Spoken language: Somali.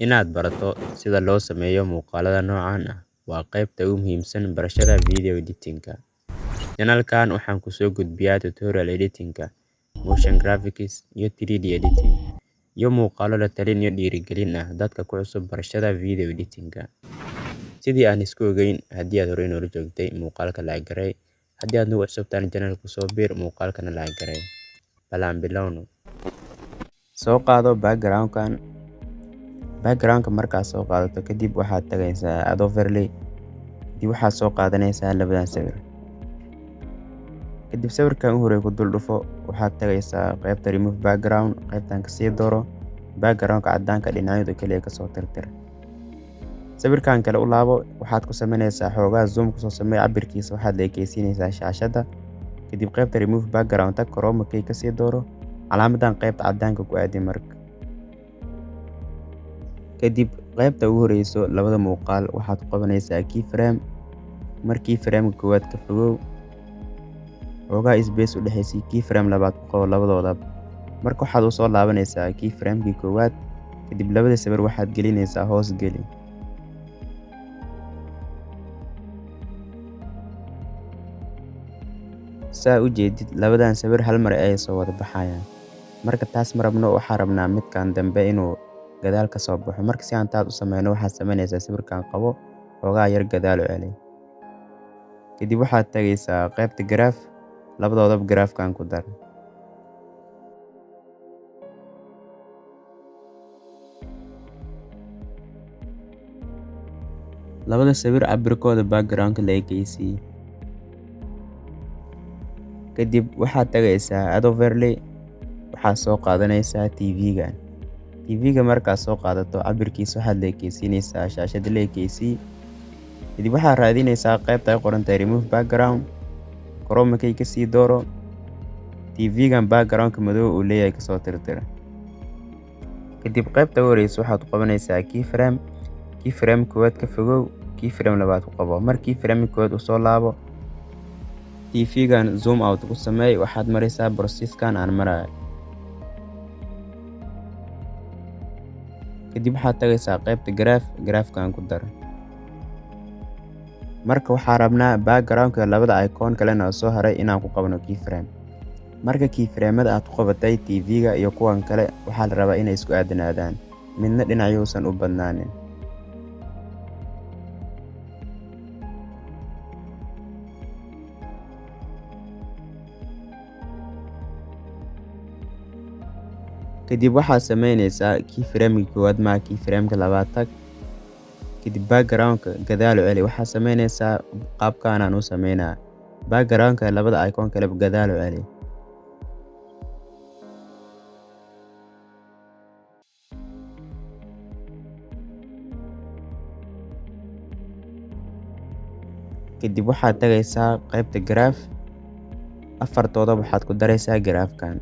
Inaad barato sida loo sameeyo muuqaalada noocan ah waa qaybta ugu muhiimsan barashada video editing-ka. Channel-kan waxaan ku soo gudbiyaa tutorial editing-ka, motion graphics, iyo 3D editing, iyo muuqaallo la talin iyo dhiirigelin ah dadka ku cusub barashada video editing-ka. Sidii aan isku ogeyn, haddii aad horey noola joogtay, muuqaalka like garay. Haddii aad nagu cusubtaan channel-ku soo biir, muuqaalkana like garay. Bal aan bilowno. Soo qaado background-ka markaad soo qaadato kadib waxaad tagaysaa add overlay. Kadib waxaad soo qaadanaysaa labadan sawir. Kadib sawirkan u horey ku dul dhufo, waxaad tagaysaa qaybta remove background, qaybtan ka sii dooro background-ka caddaanka dhinacyada kaliya ka soo tirtir. Sawirkan kale u laabo, waxaad ku samaynaysaa xoogaa zoom ku soo samee cabirkiisa, waxaad leekaysiinaysaa shaashadda. Kadib qaybta remove background tag chroma key ka sii dooro, calaamadan qaybta caddaanka ku aadi marka. Kadib qaybta ugu horeyso labada muuqaal waxaad ku qabanaysaa keyframe. Markii keyframe koowaad ka fogow, xoogaa space u dhaxaysay keyframe labaad ku qabo labadooda. Marka waxaad u soo laabanaysaa keyframe-kii koowaad, kadib labada sawir waxaad gelinaysaa hoos geli. Saa u jeedid labadan sawir hal mar ay soo wada baxayaan. Marka taas ma rabno, waxaan rabnaa midkan dambe inuu gadaal ka soo baxo. Marka si aan taad u sameyno, waxaad samaynaysaa sawirkan qabo xoogaa yar gadaal u celi. Kadib waxaad tagaysaa qaybta graph, labadoodaba graph-kan ku dar. Labada sawir cabirkooda background-ka la ekeysii. Kadib waxaad tagaysaa add overlay, waxaad soo qaadanaysaa TV-gan. TV-ga markaad soo qaadato cabirkiisa waxaad leekaysiinaysaa shaashadda leekeysii. Kadib waxaad raadinaysaa qaybta ay qoran tahay remove background, chroma key ka sii dooro. TV-gan background-ka madow uu leeyahay ka soo tirtir. Kadib qaybta ugu horeyso waxaad ku qabanaysaa keyframe koowaad ka fogow, keyframe labaad ku qabo. Markii keyframe koowaad u soo laabo, TV-gan zoom out ku sameey, waxaad maraysaa process-kan aan marayo. Kadib waxaad tagaysaa qaybta graph-kan ku dar. Marka waxaan rabnaa background-ka labada icon kalena soo haray inaan ku qabno keyframe. Marka keyframe-ada aad ku qabatay TV-ga iyo kuwan kale waxaa la rabaa inay isku aadanaadaan, midna dhinacyuusan u badnaanin. Kadib waxaad samaynaysaa keyframe-kii koowaad ma keyframe-ka labaad tag. Kadib background-ka gadaal u celi. Waxaad samaynaysaa qaabkan aan u sameynaa. Background-ka labada icon kale gadaal u celi. Kadib waxaad tagaysaa qaybta graph, afartooda waxaad ku daraysaa graph-kan.